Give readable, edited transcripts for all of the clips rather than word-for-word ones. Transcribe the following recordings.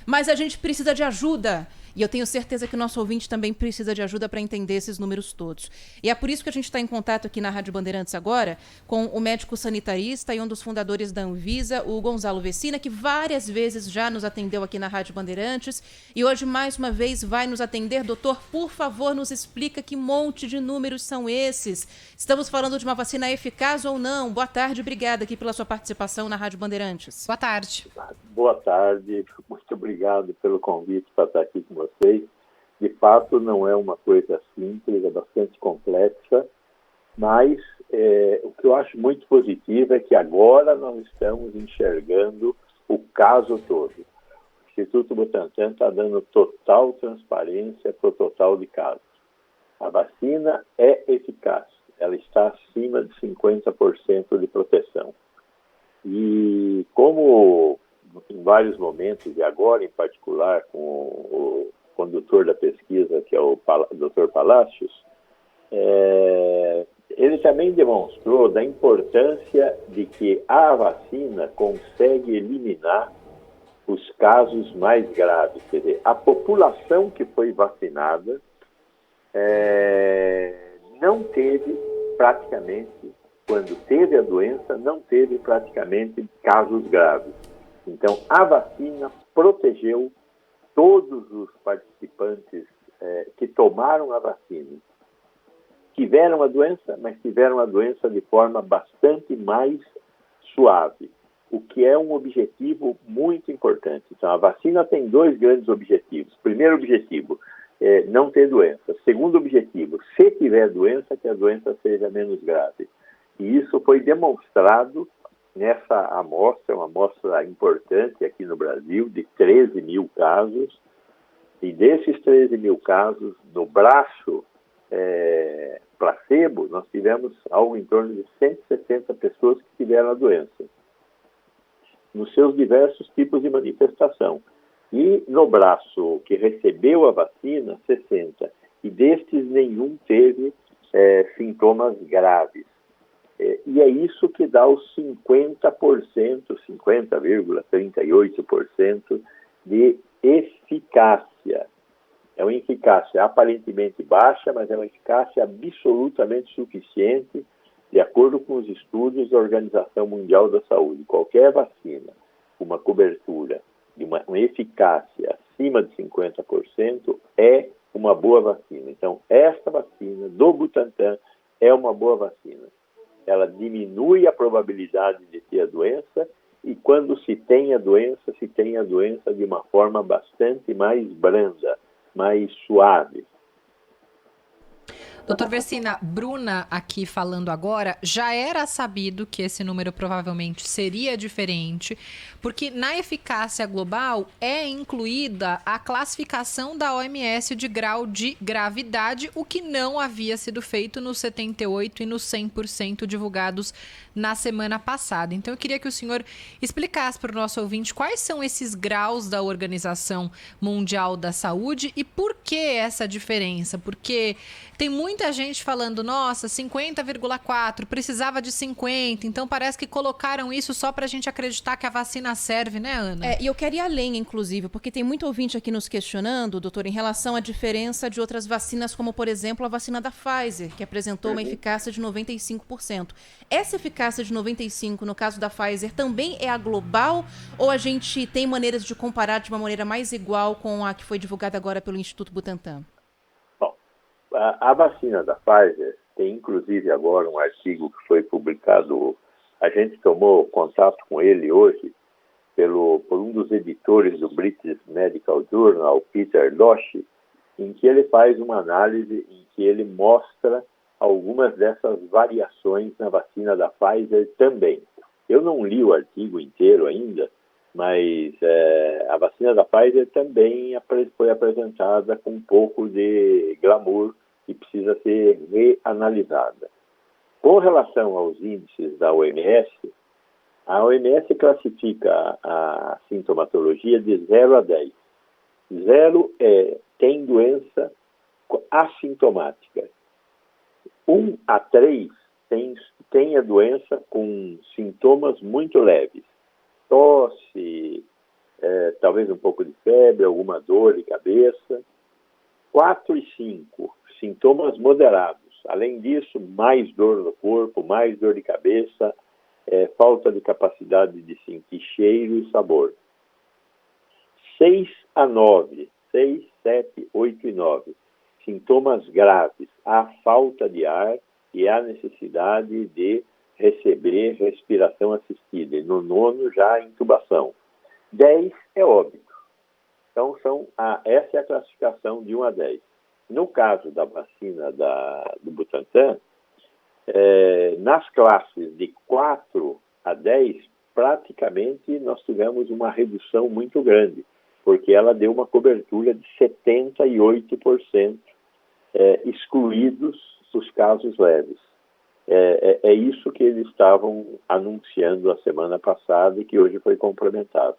Mas a gente precisa de ajuda. E eu tenho certeza que o nosso ouvinte também precisa de ajuda para entender esses números todos. E é por isso que a gente está em contato aqui na Rádio Bandeirantes agora com o médico sanitarista e um dos fundadores da Anvisa, o Gonzalo Vecina, que várias vezes já nos atendeu aqui na Rádio Bandeirantes e hoje mais uma vez vai nos atender. Doutor, por favor, nos explica que monte de números são esses. Estamos falando de uma vacina eficaz ou não? Boa tarde, obrigada aqui pela sua participação na Rádio Bandeirantes. Boa tarde. Boa tarde, muito obrigado pelo convite para estar aqui com vocês. De fato, não é uma coisa simples, é bastante complexa, mas o que eu acho muito positivo é que agora nós estamos enxergando o caso todo. O Instituto Butantan está dando total transparência para o total de casos. A vacina é eficaz, ela está acima de 50% de proteção. E como em vários momentos, e agora em particular com o condutor da pesquisa, que é o Dr. Palacios, ele também demonstrou da importância de que a vacina consegue eliminar os casos mais graves. Quer dizer, a população que foi vacinada não teve praticamente, quando teve a doença, não teve praticamente casos graves. Então, a vacina protegeu todos os participantes que tomaram a vacina. Tiveram a doença, mas tiveram a doença de forma bastante mais suave, o que é um objetivo muito importante. Então, a vacina tem dois grandes objetivos. Primeiro objetivo, não ter doença. Segundo objetivo, se tiver doença, que a doença seja menos grave. E isso foi demonstrado nessa amostra, uma amostra importante aqui no Brasil, de 13 mil casos. E desses 13 mil casos, no braço placebo, nós tivemos algo em torno de 160 pessoas que tiveram a doença, nos seus diversos tipos de manifestação. E no braço que recebeu a vacina, 60. E destes, nenhum teve sintomas graves. E é isso que dá os 50%, 50,38% de eficácia. É uma eficácia aparentemente baixa, mas é uma eficácia absolutamente suficiente, de acordo com os estudos da Organização Mundial da Saúde. Qualquer vacina, uma cobertura de uma eficácia acima de 50% é uma boa vacina. Então, esta vacina do Butantan é uma boa vacina. Ela diminui a probabilidade de ter a doença e quando se tem a doença de uma forma bastante mais branda, mais suave. Doutor Vecina, Bruna aqui falando agora, já era sabido que esse número provavelmente seria diferente, porque na eficácia global é incluída a classificação da OMS de grau de gravidade, o que não havia sido feito nos 78% e nos 100% divulgados na semana passada. Então eu queria que o senhor explicasse para o nosso ouvinte quais são esses graus da Organização Mundial da Saúde e por que essa diferença, porque tem muita gente falando, nossa, 50,4, precisava de 50, então parece que colocaram isso só pra gente acreditar que a vacina serve, né, Ana? E eu quero ir além, inclusive, porque tem muito ouvinte aqui nos questionando, doutor, em relação à diferença de outras vacinas, como, por exemplo, a vacina da Pfizer, que apresentou uma eficácia de 95%. Essa eficácia de 95%, no caso da Pfizer, também é a global, ou a gente tem maneiras de comparar de uma maneira mais igual com a que foi divulgada agora pelo Instituto Butantan? A vacina da Pfizer tem, inclusive, agora um artigo que foi publicado, a gente tomou contato com ele hoje, por um dos editores do British Medical Journal, Peter Doshi, em que ele faz uma análise em que ele mostra algumas dessas variações na vacina da Pfizer também. Eu não li o artigo inteiro ainda, mas a vacina da Pfizer também foi apresentada com um pouco de glamour e precisa ser reanalisada. Com relação aos índices da OMS, a OMS classifica a sintomatologia de 0 a 10. 0 tem doença assintomática. 1 a 3 tem a doença com sintomas muito leves. Tosse, talvez um pouco de febre, alguma dor de cabeça. 4 e 5, sintomas moderados. Além disso, mais dor no corpo, mais dor de cabeça, falta de capacidade de sentir cheiro e sabor. 6 a 9, 6, 7, 8 e 9, sintomas graves, a falta de ar e a necessidade de receber respiração assistida. E no 9º, já a intubação. 10 é óbito. Então, essa é a classificação de 1 a 10. No caso da vacina do Butantan, nas classes de 4 a 10, praticamente nós tivemos uma redução muito grande, porque ela deu uma cobertura de 78%, excluídos os casos leves. É isso que eles estavam anunciando a semana passada e que hoje foi complementado.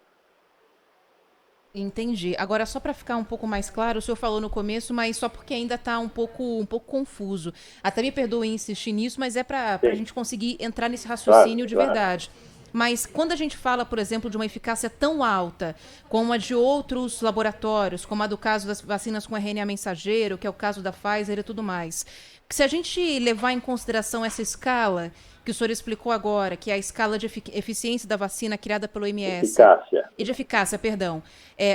Entendi. Agora, só para ficar um pouco mais claro, o senhor falou no começo, mas só porque ainda está um pouco confuso. Até me perdoe insistir nisso, mas é para a gente conseguir entrar nesse raciocínio de verdade. Mas quando a gente fala, por exemplo, de uma eficácia tão alta como a de outros laboratórios, como a do caso das vacinas com RNA mensageiro, que é o caso da Pfizer e tudo mais, se a gente levar em consideração essa escala que o senhor explicou agora, que é a escala de eficiência da vacina criada pelo OMS... Eficácia. E de eficácia, perdão.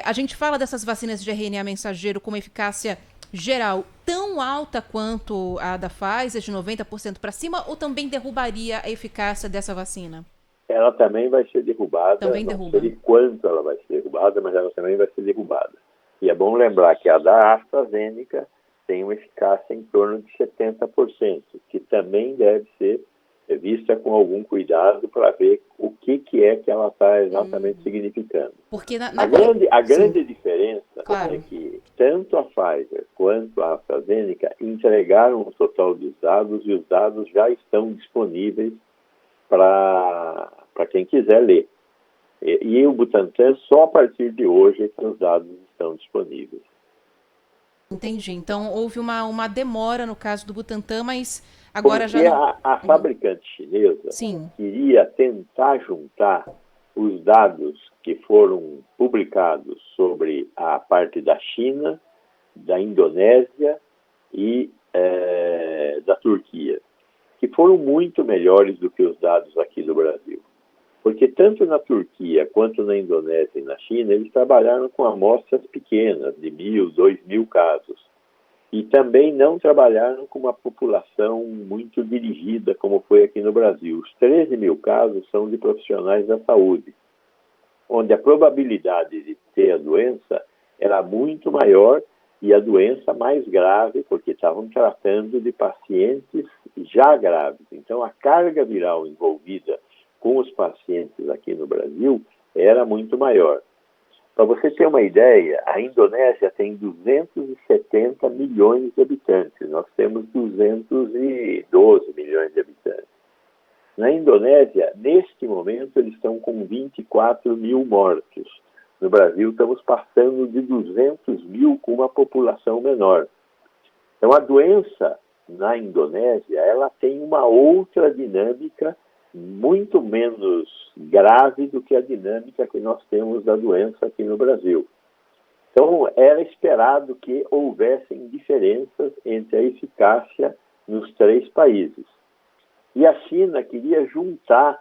A gente fala dessas vacinas de RNA mensageiro com uma eficácia geral tão alta quanto a da Pfizer, de 90% para cima, ou também derrubaria a eficácia dessa vacina? Ela também vai ser derrubada. Também não derruba. sei quanto ela vai ser derrubada, mas ela também vai ser derrubada. E é bom lembrar que a da AstraZeneca tem uma eficácia em torno de 70%, que também deve ser vista com algum cuidado para ver o que é que ela está exatamente significando. Porque a grande diferença claro. é que tanto a Pfizer quanto a AstraZeneca entregaram o total dos dados e os dados já estão disponíveis para quem quiser ler. E o Butantan, só a partir de hoje é que os dados estão disponíveis. Entendi. Então, houve uma demora no caso do Butantan, mas agora porque já não... a fabricante chinesa Sim. queria tentar juntar os dados que foram publicados sobre a parte da China, da Indonésia e da Turquia, que foram muito melhores do que os dados aqui do Brasil. Porque tanto na Turquia quanto na Indonésia e na China, eles trabalharam com amostras pequenas, de 1.000, 2.000 casos. E também não trabalharam com uma população muito dirigida, como foi aqui no Brasil. Os 13.000 casos são de profissionais da saúde, onde a probabilidade de ter a doença era muito maior e a doença mais grave, porque estavam tratando de pacientes já graves. Então, a carga viral envolvida com os pacientes aqui no Brasil era muito maior. Para você ter uma ideia, a Indonésia tem 270 milhões de habitantes. Nós temos 212 milhões de habitantes. Na Indonésia, neste momento, eles estão com 24 mil mortos. No Brasil, estamos passando de 200 mil com uma população menor. Então, a doença na Indonésia, ela tem uma outra dinâmica muito menos grave do que a dinâmica que nós temos da doença aqui no Brasil. Então, era esperado que houvessem diferenças entre a eficácia nos 3 países. E a China queria juntar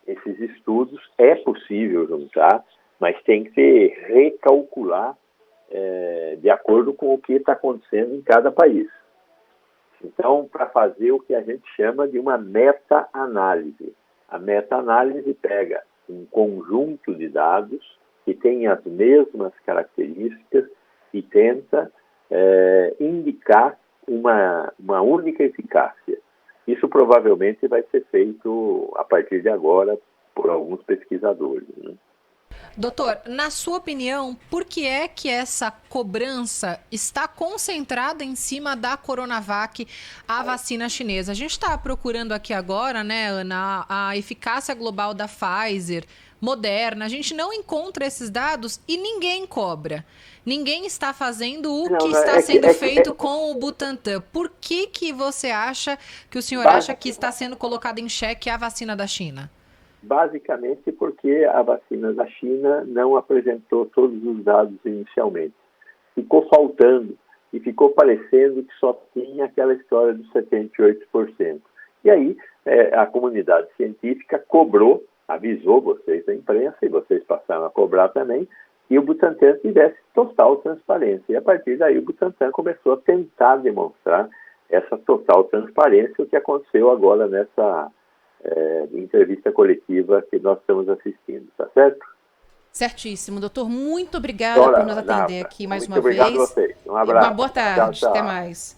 esses estudos, é possível juntar, mas tem que se recalcular de acordo com o que está acontecendo em cada país. Então, para fazer o que a gente chama de uma meta-análise. A meta-análise pega um conjunto de dados que tem as mesmas características e tenta indicar uma única eficácia. Isso provavelmente vai ser feito a partir de agora por alguns pesquisadores, né? Doutor, na sua opinião, por que é que essa cobrança está concentrada em cima da Coronavac, a vacina chinesa? A gente está procurando aqui agora, né, Ana, a eficácia global da Pfizer, Moderna. A gente não encontra esses dados e ninguém cobra. Ninguém está fazendo o que está sendo feito com o Butantan. Por que você acha, que o senhor acha que está sendo colocado em xeque a vacina da China? basicamente porque a vacina da China não apresentou todos os dados inicialmente. Ficou faltando e ficou parecendo que só tinha aquela história dos 78%. E aí a comunidade científica cobrou, avisou vocês da imprensa, e vocês passaram a cobrar também, que o Butantan tivesse total transparência. E a partir daí o Butantan começou a tentar demonstrar essa total transparência, o que aconteceu agora nessa entrevista coletiva que nós estamos assistindo, tá certo? Certíssimo. Doutor, muito obrigada por nos atender aqui mais uma vez. Muito obrigado a vocês. Um abraço. Uma boa tarde. Tchau, tchau. Até mais.